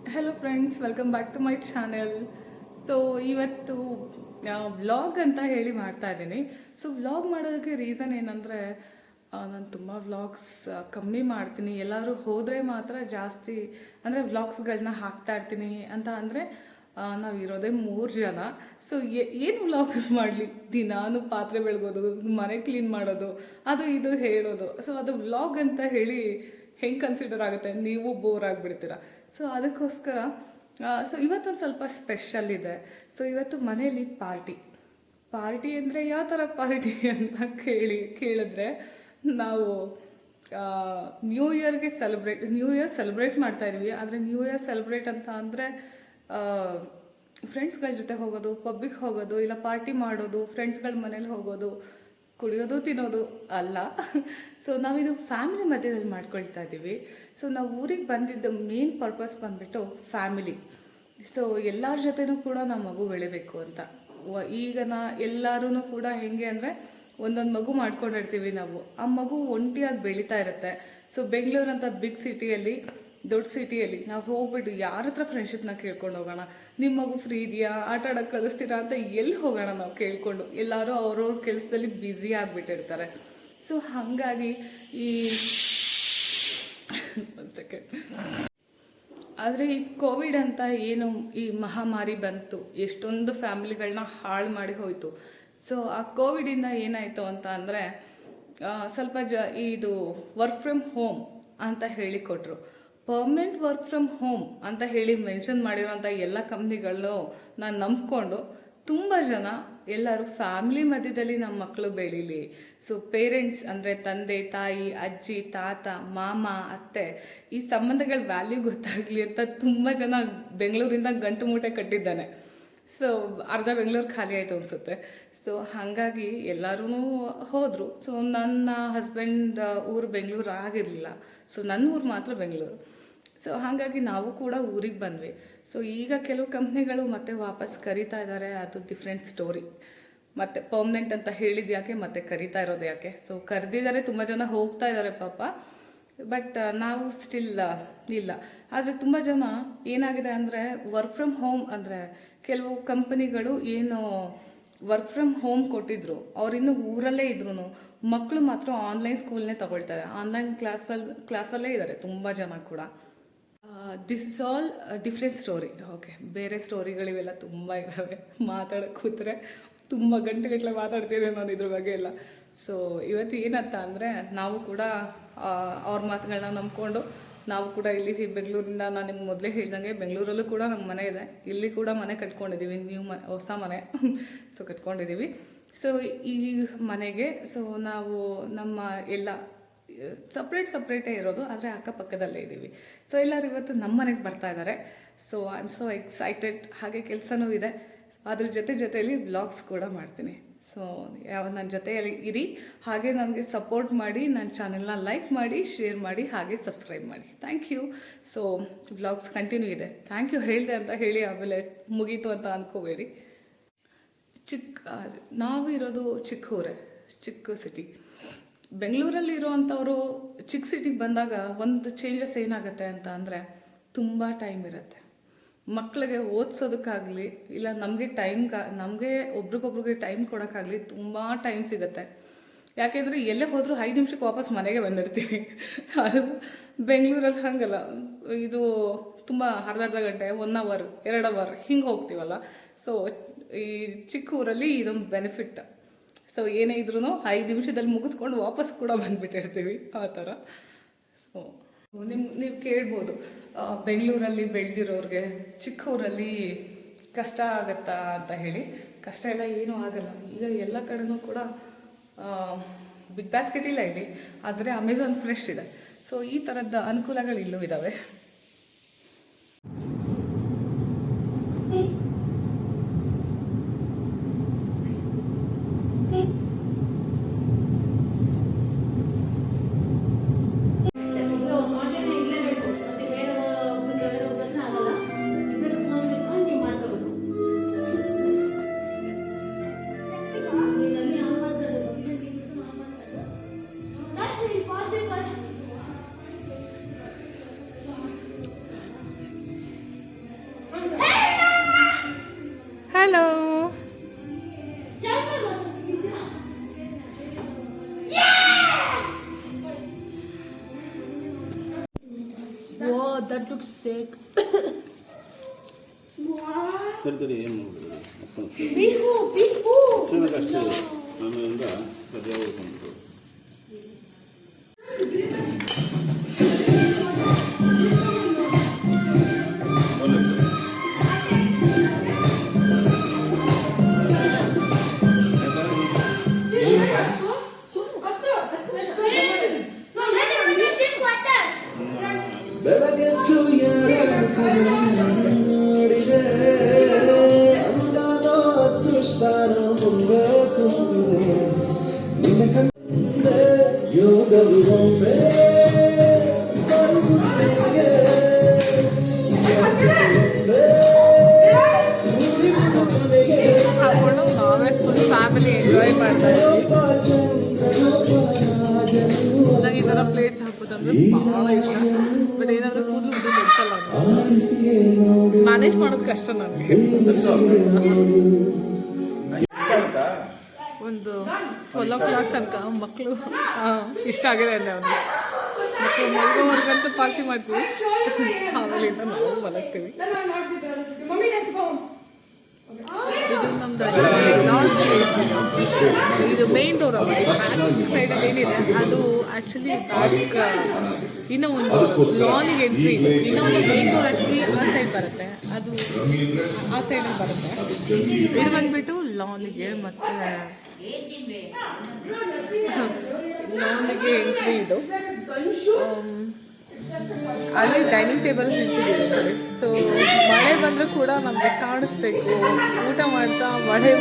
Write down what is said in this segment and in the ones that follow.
Hello friends, welcome back to my channel. So ಇವತ್ತು vlog ಅಂತ ಹೇಳಿ ಮಾಡ್ತಾ ಇದ್ದೀನಿ. ಸೊ ವ್ಲಾಗ್ ಮಾಡೋದಕ್ಕೆ ರೀಸನ್ ಏನಂದರೆ, ನಾನು ತುಂಬ ವ್ಲಾಗ್ಸ್ ಕಮ್ಮಿ ಮಾಡ್ತೀನಿ. ಎಲ್ಲರೂ ಹೋದರೆ ಮಾತ್ರ ಜಾಸ್ತಿ ಅಂದರೆ ವ್ಲಾಗ್ಸ್ಗಳನ್ನ ಹಾಕ್ತಾ ಇರ್ತೀನಿ. ಅಂತ ಅಂದರೆ ನಾವು ಇರೋದೇ 3 ಜನ. ಸೊ ಏನು ವ್ಲಾಗ್ಸ್ ಮಾಡಲಿ, ದಿನಾನು ಪಾತ್ರೆ ಬೆಳಗೋದು, ಮನೆ ಕ್ಲೀನ್ ಮಾಡೋದು, ಅದು ಇದು ಹೇಳೋದು. ಸೊ ಅದು ವ್ಲಾಗ್ ಅಂತ ಹೇಳಿ ಹೆಂಗೆ ಕನ್ಸಿಡರ್ ಆಗುತ್ತೆ, ನೀವು ಬೋರ್ ಆಗಿಬಿಡ್ತೀರ. ಸೊ ಅದಕ್ಕೋಸ್ಕರ ಇವತ್ತೊಂದು ಸ್ವಲ್ಪ ಸ್ಪೆಷಲ್ ಇದೆ. ಸೊ ಇವತ್ತು ಮನೇಲಿ ಪಾರ್ಟಿ ಅಂದರೆ ಯಾವ ಥರ ಪಾರ್ಟಿ ಅಂತ ಕೇಳಿದ್ರೆ, ನಾವು ನ್ಯೂ ಇಯರ್ ಸೆಲೆಬ್ರೇಟ್ ಮಾಡ್ತಾ ಇದೀವಿ. ಆದರೆ ನ್ಯೂ ಇಯರ್ ಸೆಲೆಬ್ರೇಟ್ ಅಂತ ಅಂದರೆ ಫ್ರೆಂಡ್ಸ್ಗಳ ಜೊತೆ ಹೋಗೋದು, ಪಬ್ಬಿಗೆ ಹೋಗೋದು, ಇಲ್ಲ ಪಾರ್ಟಿ ಮಾಡೋದು, ಫ್ರೆಂಡ್ಸ್ಗಳ ಮನೇಲಿ ಹೋಗೋದು, ಕುಡಿಯೋದು ತಿನ್ನೋದು ಅಲ್ಲ. ಸೊ ನಾವಿದು ಫ್ಯಾಮಿಲಿ ಮಧ್ಯದಲ್ಲಿ ಮಾಡ್ಕೊಳ್ತಾ ಇದ್ದೀವಿ. ಸೊ ನಾವು ಊರಿಗೆ ಬಂದಿದ್ದ ಮೇನ್ ಪರ್ಪಸ್ ಬಂದುಬಿಟ್ಟು ಫ್ಯಾಮಿಲಿ. ಸೊ ಎಲ್ಲರ ಜೊತೆನೂ ಕೂಡ ನಾವು ಮಗು ಬೆಳಿಬೇಕು ಅಂತ. ಈಗ ಎಲ್ಲರೂ ಕೂಡ ಹೆಂಗೆ ಅಂದರೆ, ಒಂದೊಂದು ಮಗು ಮಾಡ್ಕೊಂಡಿರ್ತೀವಿ ನಾವು. ಆ ಮಗು ಒಂಟಿಯಾಗಿ ಬೆಳೀತಾ ಇರುತ್ತೆ. ಸೊ ಬೆಂಗಳೂರಂಥ ಬಿಗ್ ಸಿಟಿಯಲ್ಲಿ, ದೊಡ್ಡ ಸಿಟಿಯಲ್ಲಿ ನಾವು ಹೋಗ್ಬಿಟ್ಟು ಯಾರ ಹತ್ರ ಫ್ರೆಂಡ್ಶಿಪ್ನ ಕೇಳ್ಕೊಂಡು ಹೋಗೋಣ, ನಿಮ್ಮ ಮಗು ಫ್ರೀ ಇದೆಯಾ, ಆಟ ಆಡೋಕ್ಕೆ ಕಳಿಸ್ತೀರಾ ಅಂತ ಎಲ್ಲಿ ಹೋಗೋಣ ನಾವು ಕೇಳಿಕೊಂಡು? ಎಲ್ಲರೂ ಅವ್ರವ್ರ ಕೆಲಸದಲ್ಲಿ ಬ್ಯುಸಿ ಆಗಿಬಿಟ್ಟಿರ್ತಾರೆ. ಸೊ ಹಾಗಾಗಿ ಒಂದು ಸೆಕೆಂಡ್. ಆದರೆ ಈ ಕೋವಿಡ್ ಅಂತ ಏನು ಈ ಮಹಾಮಾರಿ ಬಂತು, ಎಷ್ಟೊಂದು ಫ್ಯಾಮಿಲಿಗಳನ್ನ ಹಾಳು ಮಾಡಿ ಹೋಯಿತು. ಸೊ ಆ ಕೋವಿಡಿಂದ ಏನಾಯಿತು ಅಂತ ಅಂದರೆ, ಸ್ವಲ್ಪ ಇದು ವರ್ಕ್ ಫ್ರಮ್ ಹೋಮ್ ಅಂತ ಹೇಳಿಕೊಟ್ರು. ಪರ್ಮನೆಂಟ್ ವರ್ಕ್ ಫ್ರಮ್ ಹೋಮ್ ಅಂತ ಹೇಳಿ ಮೆನ್ಷನ್ ಮಾಡಿರೋಂಥ ಎಲ್ಲ ಕಂಪ್ನಿಗಳು ನಾನು ನಂಬ್ಕೊಂಡು, ತುಂಬ ಜನ ಎಲ್ಲರೂ ಫ್ಯಾಮಿಲಿ ಮಧ್ಯದಲ್ಲಿ ನಮ್ಮ ಮಕ್ಕಳು ಬೆಳೀಲಿ, ಸೊ ಪೇರೆಂಟ್ಸ್ ಅಂದರೆ ತಂದೆ ತಾಯಿ, ಅಜ್ಜಿ ತಾತ, ಮಾಮ, ಅತ್ತೆ, ಈ ಸಂಬಂಧಗಳ ವ್ಯಾಲ್ಯೂ ಗೊತ್ತಾಗಲಿ ಅಂತ ತುಂಬ ಜನ ಬೆಂಗಳೂರಿಂದ ಗಂಟು ಮೂಟೆ ಕಟ್ಟಿದ್ದಾನೆ. ಸೊ ಅರ್ಧ ಬೆಂಗಳೂರು ಖಾಲಿ ಆಯಿತು ಅನಿಸುತ್ತೆ. ಸೊ ಹಾಗಾಗಿ ಎಲ್ಲರೂ ಹೋದರು. ಸೊ ನನ್ನ ಹಸ್ಬೆಂಡ್ ಊರು ಬೆಂಗಳೂರು ಆಗಿರಲಿಲ್ಲ. ಸೊ ನನ್ನ ಊರು ಮಾತ್ರ ಬೆಂಗಳೂರು. ಸೊ ಹಾಗಾಗಿ ನಾವು ಕೂಡ ಊರಿಗೆ ಬಂದ್ವಿ. ಸೊ ಈಗ ಕೆಲವು ಕಂಪ್ನಿಗಳು ಮತ್ತೆ ವಾಪಸ್ ಕರೀತಾ ಇದ್ದಾರೆ, ಅದು ಡಿಫ್ರೆಂಟ್ ಸ್ಟೋರಿ. ಮತ್ತು ಪರ್ಮನೆಂಟ್ ಅಂತ ಹೇಳಿದ ಯಾಕೆ, ಮತ್ತೆ ಕರೀತಾ ಇರೋದು ಯಾಕೆ? ಸೊ ಕರೆದಿದ್ದಾರೆ, ತುಂಬ ಜನ ಹೋಗ್ತಾ ಇದ್ದಾರೆ ಪಾಪ. ಬಟ್ ನಾವು ಸ್ಟಿಲ್ ಇಲ್ಲ. ಆದರೆ ತುಂಬ ಜನ ಏನಾಗಿದೆ ಅಂದರೆ, ವರ್ಕ್ ಫ್ರಮ್ ಹೋಮ್ ಅಂದರೆ ಕೆಲವು ಕಂಪನಿಗಳು ಏನು ವರ್ಕ್ ಫ್ರಮ್ ಹೋಮ್ ಕೊಟ್ಟಿದ್ರು, ಅವರಿನ್ನೂ ಊರಲ್ಲೇ ಇದ್ರು ಮಕ್ಕಳು ಮಾತ್ರ ಆನ್ಲೈನ್ ಸ್ಕೂಲ್ನೇ ತಗೊಳ್ತಾರೆ, ಆನ್ಲೈನ್ ಕ್ಲಾಸಲ್ಲೇ ಇದ್ದಾರೆ ತುಂಬ ಜನ ಕೂಡ. This is all different story. Okay, ಬೇರೆ ಸ್ಟೋರಿಗಳಿವೆಲ್ಲ ತುಂಬ ಇದ್ದಾವೆ. ಮಾತಾಡೋಕ್ಕೆ ಕೂತ್ರೆ ತುಂಬ ಗಂಟೆಗಟ್ಟಲೆ ಮಾತಾಡ್ತೀವಿ ನಾನು ಇದ್ರ ಬಗ್ಗೆ ಎಲ್ಲ. ಸೊ ಇವತ್ತು ಏನಂತ ಅಂದರೆ, ನಾವು ಕೂಡ ಅವ್ರ ಮಾತುಗಳನ್ನ ನಂಬ್ಕೊಂಡು ನಾವು ಕೂಡ ಇಲ್ಲಿ ಬೆಂಗಳೂರಿಂದ, ನಾನು ನಿಮ್ಗೆ ಮೊದಲೇ ಹೇಳ್ದಂಗೆ ಬೆಂಗಳೂರಲ್ಲೂ ಕೂಡ ನಮ್ಮ ಮನೆ ಇದೆ. ಇಲ್ಲಿ ಕೂಡ ಮನೆ ಕಟ್ಕೊಂಡಿದ್ದೀವಿ, ಹೊಸ ಮನೆ ಸೊ ಕಟ್ಕೊಂಡಿದ್ದೀವಿ. ಸೊ ಈ ಮನೆಗೆ ಸೊ ನಾವು ನಮ್ಮ ಎಲ್ಲ ಸಪ್ರೇಟೇ ಇರೋದು, ಆದರೆ ಅಕ್ಕಪಕ್ಕದಲ್ಲೇ ಇದ್ದೀವಿ. ಸೊ ಎಲ್ಲರೂ ಇವತ್ತು ನಮ್ಮ ಮನೆಗೆ ಬರ್ತಾ ಇದ್ದಾರೆ. So I am so excited. ಹಾಗೆ ಕೆಲಸನೂ ಇದೆ, ಅದ್ರ ಜೊತೆಯಲ್ಲಿ ವ್ಲಾಗ್ಸ್ ಕೂಡ ಮಾಡ್ತೀನಿ. ಸೊ ನನ್ನ ಜೊತೆಯಲ್ಲಿ ಇರಿ, ಹಾಗೆ ನನಗೆ ಸಪೋರ್ಟ್ ಮಾಡಿ, ನನ್ನ ಚಾನೆಲ್ನ ಲೈಕ್ ಮಾಡಿ, ಶೇರ್ ಮಾಡಿ, ಹಾಗೆ ಸಬ್ಸ್ಕ್ರೈಬ್ ಮಾಡಿ. Thank you. So vlogs continue ಇದೆ. ಥ್ಯಾಂಕ್ ಯು ಹೇಳಿದೆ ಅಂತ ಹೇಳಿ ಆಮೇಲೆ ಮುಗೀತು ಅಂತ ಅಂದ್ಕೋಬೇಡಿ. ನಾವು ಇರೋದು ಚಿಕ್ಕ ಸಿಟಿ. ಬೆಂಗಳೂರಲ್ಲಿ ಇರೋವಂಥವ್ರು ಚಿಕ್ಕ ಸಿಟಿಗೆ ಬಂದಾಗ ಒಂದು ಚೇಂಜಸ್ ಏನಾಗುತ್ತೆ ಅಂತ ಅಂದರೆ, ತುಂಬ ಟೈಮ್ ಇರುತ್ತೆ ಮಕ್ಕಳಿಗೆ ಓದಿಸೋದಕ್ಕಾಗಲಿ, ಇಲ್ಲ ನಮಗೆ ಒಬ್ರಿಗೊಬ್ರಿಗೆ ಟೈಮ್ ಕೊಡೋಕ್ಕಾಗಲಿ ತುಂಬ ಟೈಮ್ ಸಿಗುತ್ತೆ. ಯಾಕೆಂದರೆ ಎಲ್ಲೇ ಹೋದರೂ 5 ನಿಮಿಷಕ್ಕೆ ವಾಪಸ್ ಮನೆಗೆ ಬಂದಿರ್ತೀವಿ. ಅದು ಬೆಂಗಳೂರಲ್ಲಿ ಹಾಗಲ್ಲ. ಇದು ತುಂಬ ಅರ್ಧ ಗಂಟೆ, 1 ಅವರ್ 2 ಅವರ್ ಹಿಂಗೆ ಹೋಗ್ತೀವಲ್ಲ. ಸೊ ಈ ಚಿಕ್ಕ ಊರಲ್ಲಿ ಇದೊಂದು ಬೆನಿಫಿಟ್. ಸೊ ಏನೇ ಇದ್ರೂ 5 ನಿಮಿಷದಲ್ಲಿ ಮುಗಿಸ್ಕೊಂಡು ವಾಪಸ್ ಕೂಡ ಬಂದುಬಿಟ್ಟಿರ್ತೀವಿ ಆ ಥರ. ಸೊ ನೀವು ಕೇಳ್ಬೋದು, ಬೆಂಗಳೂರಲ್ಲಿ ಬೆಳೆದಿರೋರಿಗೆ ಚಿಕ್ಕ ಊರಲ್ಲಿ ಕಷ್ಟ ಆಗತ್ತಾ ಅಂತ ಹೇಳಿ. ಕಷ್ಟ ಎಲ್ಲ ಏನೂ ಆಗಲ್ಲ. ಈಗ ಎಲ್ಲ ಕಡೆನೂ ಕೂಡ ಬಿಗ್ ಬಾಸ್ಕೆಟ್ ಇಲ್ಲ ಇಲ್ಲಿ, ಆದರೆ ಅಮೆಝಾನ್ ಫ್ರೆಶ್ ಇದೆ. ಸೊ ಈ ಥರದ ಅನುಕೂಲಗಳು ಇಲ್ಲೂ ಇದ್ದಾವೆ. looks sick. ತಡಿ ಏನು ಮಾಡೋದು ಬಿಹು ಬಿಹು ಚೆನ್ನಾಗಷ್ಟೇ ಆಮೇಲಿಂದ ಸರಿಯಾಗಿ ಹೋಗ್ಕೊಂಡು ಒಳ್ಳೆ ಸರ್ ಬೆಳಗೆದ್ದು ಯಾರ ನೋಡಿದೆ ಅಂದಾನೋ ಅದೃಷ್ಟಾನ ಮುಂದೆ ಕುಂತಿದೆ ನಿನ್ನ ಕಂಡೆ ಯೋಗವು ಒಮ್ಮೆ ಬರುವುದೆನಗೆ ಯಾಕೆಂದೆ ಉಳಿಯುವುದು ಕೊನೆಗೆ ಹಾಕೊಂಡು ನಾವೇ ಫುಲ್ ಫ್ಯಾಮಿಲಿ ಎಂಜಾಯ್ ಮಾಡ್ತಾ ಇದ್ವಿ. ನಂಗೆ ಈ ಥರ ಪ್ಲೇಟ್ಸ್ ಹಾಕೋದಂದ್ರೆ ಭಾಳ ಇಷ್ಟ. ಬಟ್ ಏನಾದರೂ ಕೂದಲು ಉದ್ದು ಬೆಳೆಸಲ್ಲ ಮ್ಯಾನೇಜ್ ಮಾಡೋದು ಕಷ್ಟ ನನಗೆ. ಒಂದು 12 o'clock ತನಕ ಮಕ್ಕಳು ಇಷ್ಟ ಆಗಿದೆ ಅಂದೆ ಅವನು. ಮಕ್ಕಳು ಮಲ್ಗೋವರೆಗಂತೂ ಪಾರ್ಟಿ ಮಾಡ್ತೀವಿ, ಆಮೇಲಿಂದ ನಾವು ಮಲಗ್ತೀವಿ. ಇದು ನಮ್ದು ಇದು ಮೇನ್ ಡೋರ್ ಅಲ್ಲ, ಸೈಡಲ್ಲಿ ಏನಿದೆ ಅದು ಆ್ಯಕ್ಚುಲಿ ಬ್ಯಾಕ್ ಇನ್ನೂ ಒಂದು ಲಾನಿಗೆ ಎಂಟ್ರಿ ಇದೆ. ಇನ್ನೂ ಒಂದು ಮೇನ್ ಡೋರ್ ಆ್ಯಕ್ಚುಲಿ ಆ ಸೈಡ್ ಬರುತ್ತೆ, ಅದು ಆ ಸೈಡಲ್ಲಿ ಬರುತ್ತೆ. ಇದು ಬಂದುಬಿಟ್ಟು ಲಾನಿಗೆ ಮತ್ತು ಲಾನಿಗೆ ಎಂಟ್ರಿ ಇದು. ಅಲ್ಲಿ ಡೈನಿಂಗ್ ಟೇಬಲ್ ನಿಂತಿದ್ದೀವಿ ನೋಡಿ. ಸೊ ಮಳೆ ಬಂದರೂ ಕೂಡ ನಮಗೆ ಕಾಣಿಸ್ಬೇಕು. ಊಟ ಮಾಡ್ತಾ ಮಳೆ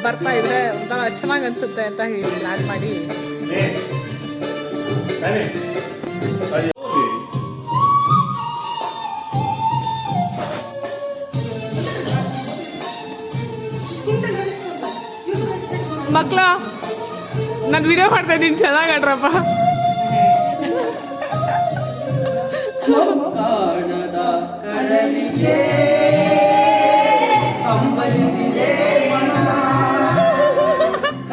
ಬರ್ತಾ ಇದ್ರೆ ಒಂಥರ ಚೆನ್ನಾಗಿ ಅನಿಸುತ್ತೆ ಅಂತ ಹೇಳಿ ಪ್ಲ್ಯಾನ್ ಮಾಡಿ ಮಕ್ಕಳ ನಾನು ವಿಡಿಯೋ ಮಾಡ್ತಾ ಇದ್ದೀನಿ, ಚೆನ್ನಾಗಿ ಆಡ್ರಪ್ಪ. ಕಾಣದ ಕಡಲಿಗೆ ಹಂಬಲಿಸಿದೆ ಮನ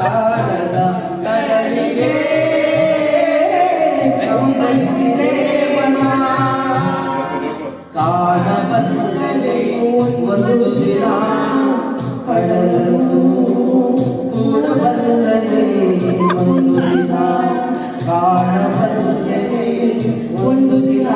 ಕಾಣದ ಕಡಲಿಗೆ ಹಂಬಲಿಸಿದೆ ಮನ ಕಾಣಬಲ್ಲದೆ ಒಂದು ದಿನ ಕಡಲನ್ನು ಕೂಡಬಲ್ಲದೆ ಒಂದು ದಿನ ಕಾಣಬಲ್ಲದೆ ಒಂದು ದಿನ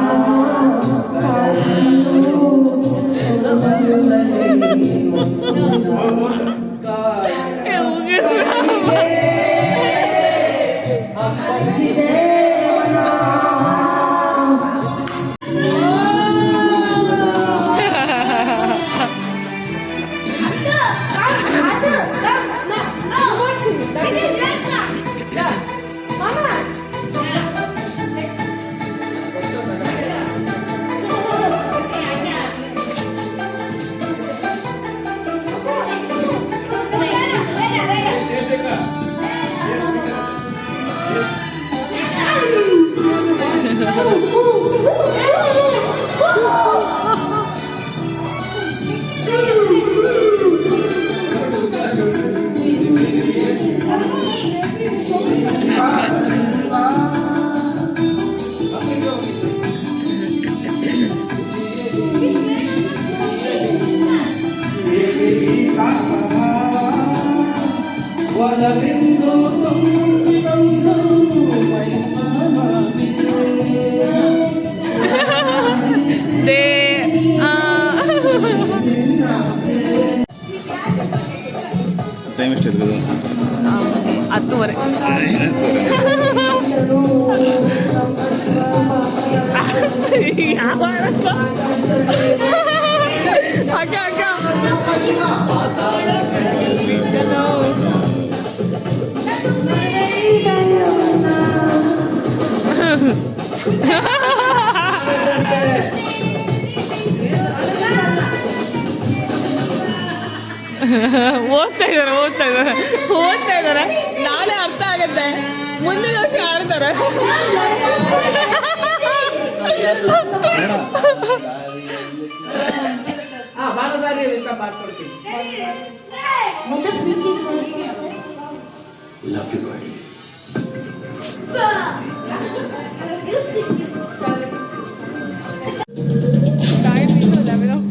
ಟೈಮ್ ಎಷ್ಟಿದೆ? 10:30. ಅಕ್ಕ ಅಕ್ಕ ಓದ್ತಾ ಇದಾರೆ. ನಾಳೆ ಅರ್ಥ ಆಗತ್ತೆ, ಮುಂದಿನ ವರ್ಷ ಆಡ್ತಾರೆ. Love you, buddy.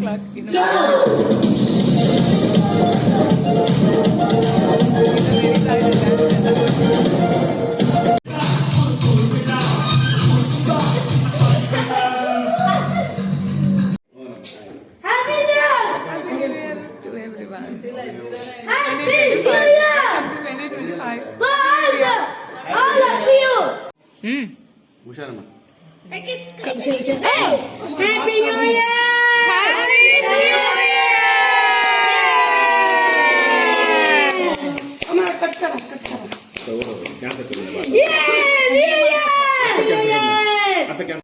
o'clock. Happy New Year! Happy New Year to everyone. Happy New Year! Welcome to 2025. For all of you! ಹುಷಾರಮ್ಮ. Happy New Year! Happy New Year! Cancer Yeah! New Year! ಅಂತ cancer